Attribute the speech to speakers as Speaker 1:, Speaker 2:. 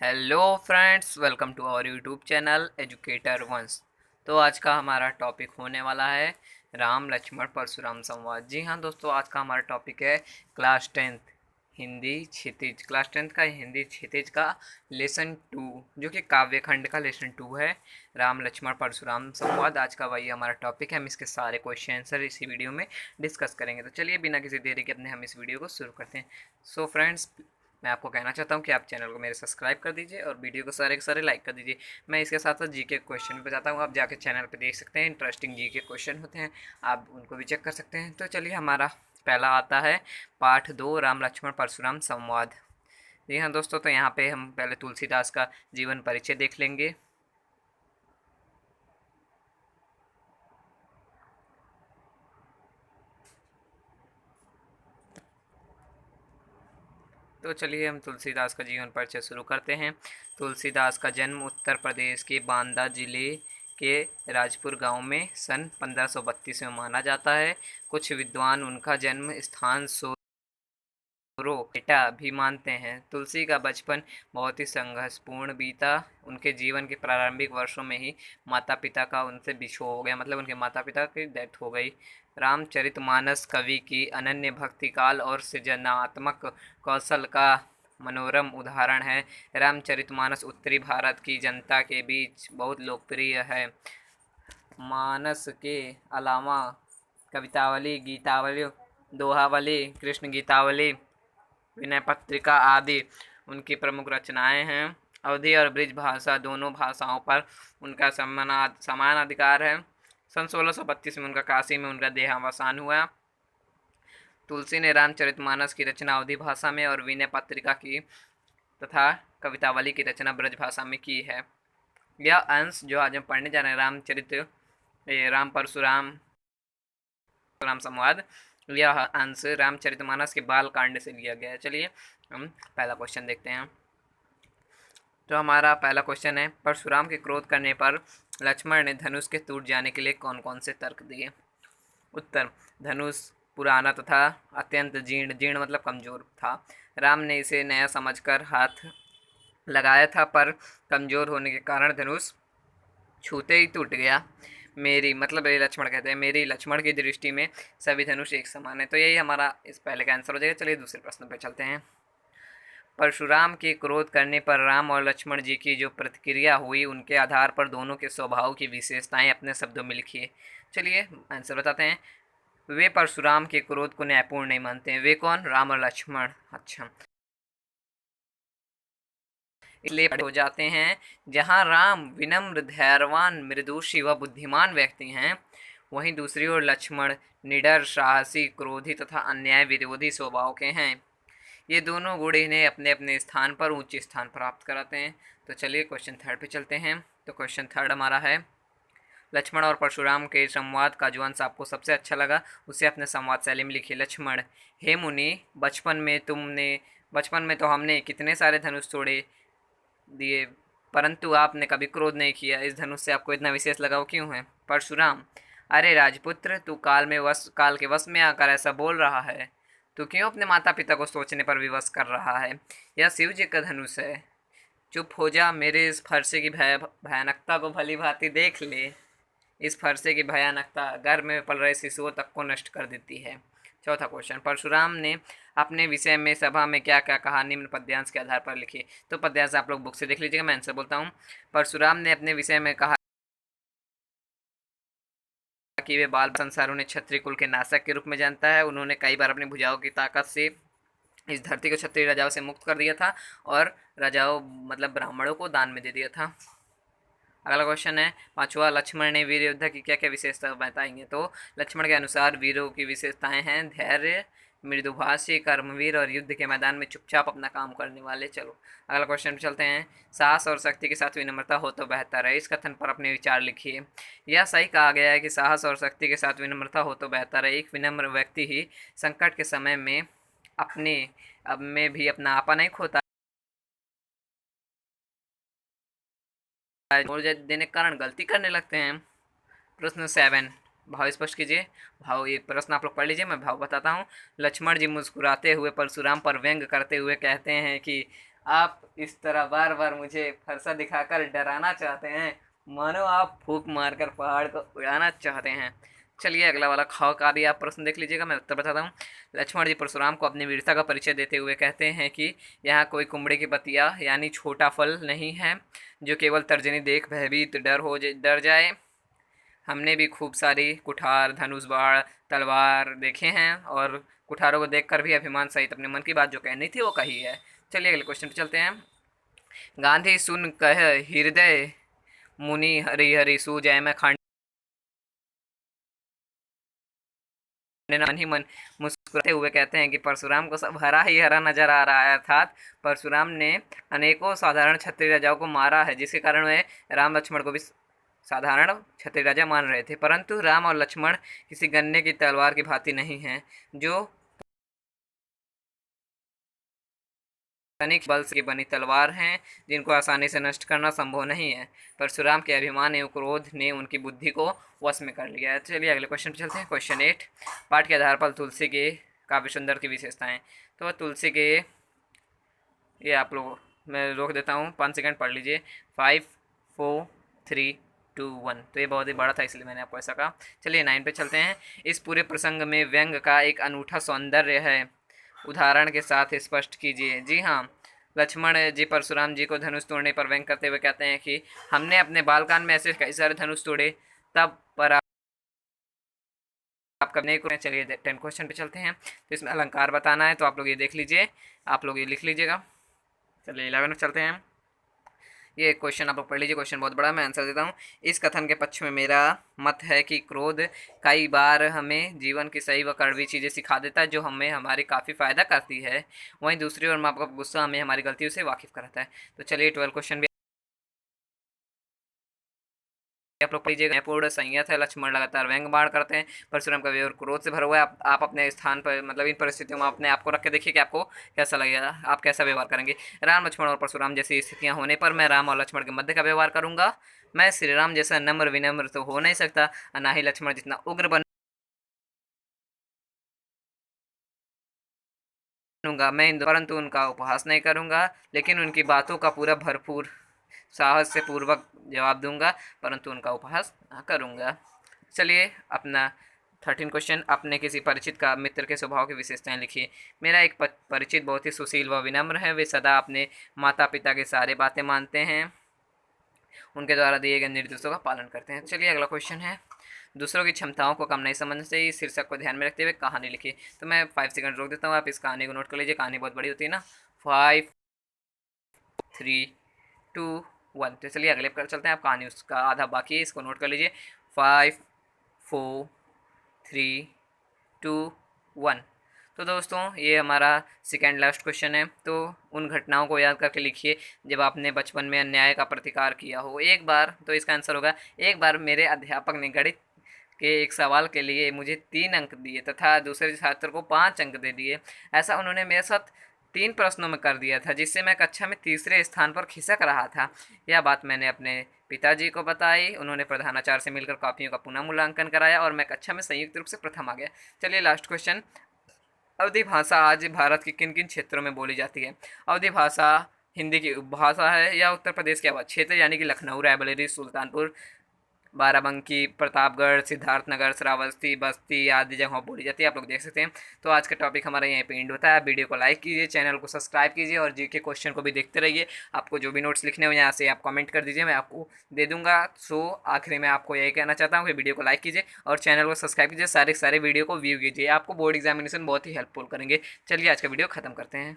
Speaker 1: Hello friends, welcome to our YouTube channel educator Vansh. तो आज का हमारा टॉपिक होने वाला है राम लक्ष्मण परशुराम संवाद। जी हाँ दोस्तों, आज का हमारा टॉपिक है क्लास टेंथ हिंदी क्षितिज। क्लास टेंथ का हिंदी क्षितिज का लेसन 2, जो कि काव्य खंड का लेसन 2 है, राम लक्ष्मण परशुराम संवाद। आज का वही हमारा टॉपिक है। हम इसके सारे क्वेश्चन आंसर इसी वीडियो में डिस्कस करेंगे। तो चलिए बिना किसी देरी के हम इस वीडियो को शुरू करते हैं। सो फ्रेंड्स, मैं आपको कहना चाहता हूँ कि आप चैनल को मेरे सब्सक्राइब कर दीजिए और वीडियो को सारे के सारे लाइक कर दीजिए। मैं इसके साथ साथ जीके क्वेश्चन भी बताता हूँ, आप जाके चैनल पे देख सकते हैं। इंटरेस्टिंग जीके क्वेश्चन होते हैं, आप उनको भी चेक कर सकते हैं। तो चलिए, हमारा पहला आता है पाठ 2, राम लक्ष्मण परशुराम संवाद। जी हाँ दोस्तों, तो यहाँ पे हम पहले तुलसीदास का जीवन परिचय देख लेंगे। तो चलिए हम तुलसीदास का जीवन परिचय शुरू करते हैं। तुलसीदास का जन्म उत्तर प्रदेश के बांदा जिले के राजपुर गांव में सन 1532 में माना जाता है। कुछ विद्वान उनका जन्म स्थान एटा भी मानते हैं। तुलसी का बचपन बहुत ही संघर्षपूर्ण बीता। उनके जीवन के प्रारंभिक वर्षों में ही माता पिता का उनसे बिछोह हो गया, मतलब उनके माता पिता की डेथ हो गई। रामचरितमानस कवि की अनन्य भक्ति काल और सृजनात्मक कौशल का मनोरम उदाहरण है। रामचरितमानस उत्तरी भारत की जनता के बीच बहुत लोकप्रिय है। मानस के अलावा कवितावली, गीतावली, दोहावली, कृष्ण गीतावली, विनय पत्रिका आदि उनकी प्रमुख रचनाएं हैं। अवधी और ब्रिज भाषा दोनों भाषाओं पर उनका समान अधिकार है। सन 1632 में उनका काशी में उनका देहावसान हुआ। तुलसी ने रामचरितमानस की रचना अवधी भाषा में और विनय पत्रिका की तथा कवितावली की रचना ब्रज भाषा में की है। यह अंश जो आज हम पढ़ने जा रहे हैं, राम परशुराम संवाद, यह अंश रामचरितमानस के बाल कांड से लिया गया है। चलिए हम पहला क्वेश्चन देखते हैं। तो हमारा पहला क्वेश्चन है, परशुराम के क्रोध करने पर लक्ष्मण ने धनुष के टूट जाने के लिए कौन कौन से तर्क दिए? उत्तर: धनुष पुराना तथा अत्यंत जीर्ण, जीर्ण मतलब कमजोर था। राम ने इसे नया समझकर हाथ लगाया था, पर कमजोर होने के कारण धनुष छूते ही टूट गया। मेरी मतलब ये लक्ष्मण कहते हैं, मेरी लक्ष्मण की दृष्टि में सभी धनुष एक समान है। तो यही हमारा इस पहले का आंसर हो जाएगा। चलिए दूसरे प्रश्न पर चलते हैं। परशुराम के क्रोध करने पर राम और लक्ष्मण जी की जो प्रतिक्रिया हुई, उनके आधार पर दोनों के स्वभाव की विशेषताएं अपने शब्दों में लिखिए। चलिए आंसर बताते हैं। वे परशुराम के क्रोध को न्यायपूर्ण नहीं मानते हैं। वे कौन? राम और लक्ष्मण। अच्छा, इसलिए हो जाते हैं। जहाँ राम विनम्र, धैर्यवान, मृदुषी व बुद्धिमान व्यक्ति हैं, वहीं दूसरी ओर लक्ष्मण निडर, साहसी, क्रोधी तथा अन्याय विरोधी स्वभाव के हैं। ये दोनों गुण इन्हें अपने अपने स्थान पर ऊंच स्थान प्राप्त कराते हैं। तो चलिए क्वेश्चन थर्ड पे चलते हैं। तो क्वेश्चन थर्ड हमारा है, लक्ष्मण और परशुराम के संवाद का जो अंश आपको सबसे अच्छा लगा उसे अपने संवाद शैली में लिखिए। लक्ष्मण: हे मुनि, बचपन में तो हमने कितने सारे धनुष तोड़े दिए, परंतु आपने कभी क्रोध नहीं किया। इस धनुष से आपको इतना विशेष लगाव क्यों है? परशुराम: अरे राजपुत्र, तू काल के वश में आकर ऐसा बोल रहा है। तू क्यों अपने माता पिता को सोचने पर विवश कर रहा है? यह शिव जी का धनुष है। चुप हो जा, मेरे इस फरसे की भयानकता को भली भांति देख ले। इस फरसे की भयानकता गर्भ में पल रहे शिशुओं तक को नष्ट कर देती है। चौथा क्वेश्चन, परशुराम ने अपने विषय में सभा में क्या क्या कहा? निम्न पद्यांश के आधार पर लिखिए। तो पद्यांश आप लोग बुक से देख लीजिएगा, मैं आंसर बोलता हूँ। परशुराम ने अपने विषय में कहा कि वे बाल संसार उन्हें क्षत्रिय कुल के नाशक के रूप में जानता है। उन्होंने कई बार अपनी भुजाओं की ताकत से इस धरती को क्षत्रिय राजाओं से मुक्त कर दिया था और राजाओं मतलब ब्राह्मणों को दान में दे दिया था। अगला क्वेश्चन है पांचवा, लक्ष्मण ने वीर योद्धा की क्या क्या विशेषता बताएंगे? तो लक्ष्मण के अनुसार वीरों की विशेषताएं हैं धैर्य, मृदुभाषी, कर्मवीर और युद्ध के मैदान में चुपचाप अपना काम करने वाले। चलो अगला क्वेश्चन पे चलते हैं। साहस और शक्ति के साथ विनम्रता हो तो बेहतर है। इस कथन पर अपने विचार लिखिए। यह सही कहा गया है कि साहस और शक्ति के साथ विनम्रता हो तो बेहतर है। एक विनम्र व्यक्ति ही संकट के समय में अपने अब में भी अपना आपा नहीं खोता देने के कारण गलती करने लगते हैं। प्रश्न 7, भाव स्पष्ट कीजिए। भाव, ये प्रश्न आप लोग पढ़ लीजिए, मैं भाव बताता हूँ। लक्ष्मण जी मुस्कुराते हुए परशुराम पर व्यंग करते हुए कहते हैं कि आप इस तरह बार बार मुझे फरसा दिखाकर डराना चाहते हैं, मानो आप फूंक मारकर पहाड़ को उड़ाना चाहते हैं। चलिए अगला वाला खाओकारी आप प्रश्न देख लीजिएगा, मैं उत्तर बताता हूँ। लक्ष्मण जी परशुराम को अपनी वीरता का परिचय देते हुए कहते हैं कि यहाँ कोई कुमड़े की पतिया यानी छोटा फल नहीं है जो केवल तर्जनी देख भयभीत डर जाए। हमने भी खूब सारी कुठार, धनुष, बाण, तलवार देखे हैं और कुठारों को देखकर भी अभिमान सहित अपने मन की बात जो कहनी थी वो कही है। चलिए अगले क्वेश्चन पे चलते हैं। गांधी सुन कह हृदय मुनि हरि हरि सू जय मैं खांड मन ही मन मुस्कुराते हुए कहते हैं कि परशुराम को सब हरा ही हरा नजर आ रहा है, अर्थात परशुराम ने अनेकों साधारण क्षत्रिय राजाओं को मारा है, जिसके कारण वे राम लक्ष्मण को भी साधारण क्षत्रिय राजा मान रहे थे। परंतु राम और लक्ष्मण किसी गन्ने की तलवार की भांति नहीं हैं जो तनिक बल की बनी तलवार हैं जिनको आसानी से नष्ट करना संभव नहीं है। परशुराम के अभिमान एवं क्रोध ने उनकी बुद्धि को वश में कर लिया है। चलिए अगले क्वेश्चन पे चलते हैं। क्वेश्चन 8, पाठ के आधार पर तुलसी के काव्य सुंदर की विशेषताएं। तो तुलसी के ये आप लोग, मैं रोक देता हूँ 5 सेकंड पढ़ लीजिए। 5 4 3 2 1। तो ये बहुत ही बड़ा था इसलिए मैंने आपको ऐसा कहा। चलिए 9 पे चलते हैं। इस पूरे प्रसंग में व्यंग का एक अनूठा सौंदर्य है, उदाहरण के साथ स्पष्ट कीजिए। जी हाँ, लक्ष्मण जी परशुराम जी को धनुष तोड़ने पर व्यंग करते हुए कहते हैं कि हमने अपने बालकान में ऐसे कई सारे धनुष तोड़े, तब पर आप कब नहीं करें। चलिए 10 क्वेश्चन पे चलते हैं। तो इसमें अलंकार बताना है, तो आप लोग ये देख लीजिए, आप लोग ये लिख लीजिएगा। चलिए 11 पे चलते हैं। ये क्वेश्चन आप लोग पढ़ लीजिए, क्वेश्चन बहुत बड़ा, मैं आंसर देता हूँ। इस कथन के पक्ष में मेरा मत है कि क्रोध कई बार हमें जीवन की सही व कड़वी चीज़ें सिखा देता है जो हमें हमारी काफ़ी फ़ायदा करती है। वहीं दूसरी ओर माँ बाप का गुस्सा हमें हमारी गलतियों से वाकिफ कराता है। तो चलिए 12 क्वेश्चन भी आप लोग पढ़िएगा। पूर्ण संयत है, लक्ष्मण लगातार व्यंग बाण करते हैं, परशुराम का व्यवहार क्रोध से भरा हुआ है। आप अपने स्थान पर मतलब इन परिस्थितियों में अपने आप को रख के देखिए कि आपको कैसा लगेगा, आप कैसा व्यवहार करेंगे। राम लक्ष्मण और परशुराम जैसी स्थितियां होने पर मैं राम और लक्ष्मण के मध्य का व्यवहार करूंगा। मैं श्री राम जैसा नम्र विनम्र तो हो नहीं सकता, और ना ही लक्ष्मण जितना उग्र बनूंगा मैं, परंतु उनका उपहास नहीं करूंगा, लेकिन उनकी बातों का पूरा भरपूर साहस से पूर्वक जवाब दूंगा, परंतु उनका उपहास ना करूंगा। चलिए अपना 13 क्वेश्चन, अपने किसी परिचित का मित्र के स्वभाव की विशेषताएं लिखिए। मेरा एक परिचित बहुत ही सुशील व विनम्र है, वे सदा अपने माता पिता की सारी बातें मानते हैं, उनके द्वारा दिए गए निर्देशों का पालन करते हैं। चलिए अगला क्वेश्चन है, दूसरों की क्षमताओं को कम नहीं समझना चाहिए, शीर्षक को ध्यान में रखते हुए कहानी लिखिए। तो मैं 5 सेकंड रोक देता हूँ, आप इस कहानी को नोट कर लीजिए, कहानी बहुत बड़ी होती है ना। 5 3 2 1। तो चलिए अगले पर चलते हैं, आप कहानी उसका आधा बाकी है, इसको नोट कर लीजिए। 5 4 3 2 1। तो दोस्तों ये हमारा सेकेंड लास्ट क्वेश्चन है। तो उन घटनाओं को याद करके लिखिए जब आपने बचपन में अन्याय का प्रतिकार किया हो। एक बार, तो इसका आंसर होगा, एक बार मेरे अध्यापक ने गणित के एक सवाल के लिए मुझे 3 अंक दिए तथा दूसरे छात्र को 5 अंक दे दिए। ऐसा उन्होंने मेरे साथ 3 प्रश्नों में कर दिया था, जिससे मैं कक्षा में तीसरे स्थान पर खिसक रहा था। यह बात मैंने अपने पिताजी को बताई, उन्होंने प्रधानाचार्य से मिलकर कॉपियों का पुनः मूल्यांकन कराया और मैं कक्षा में संयुक्त रूप से प्रथम आ गया। चलिए लास्ट क्वेश्चन, अवधी भाषा आज भारत के किन किन क्षेत्रों में बोली जाती है। अवधी भाषा हिंदी की उपभाषा है या उत्तर प्रदेश के अवध क्षेत्र यानी कि लखनऊ, रायबरेली, सुल्तानपुर, बाराबंकी, प्रतापगढ़, सिद्धार्थनगर, श्रावस्ती, बस्ती आदि जगहों बोली जाती है। आप लोग देख सकते हैं। तो आज का टॉपिक हमारा यहीं पे एंड होता है। वीडियो को लाइक कीजिए, चैनल को सब्सक्राइब कीजिए और जीके क्वेश्चन को भी देखते रहिए। आपको जो भी नोट्स लिखने हो यहाँ से आप कमेंट कर दीजिए, मैं आपको दे दूंगा। सो आखिरी में आपको यही कहना चाहता हूँ कि वीडियो को लाइक कीजिए और चैनल को सब्सक्राइब कीजिए, सारे वीडियो को व्यू कीजिए, आपको बोर्ड एग्जामिनेशन बहुत ही हेल्पफुल करेंगे। चलिए आज का वीडियो खत्म करते हैं।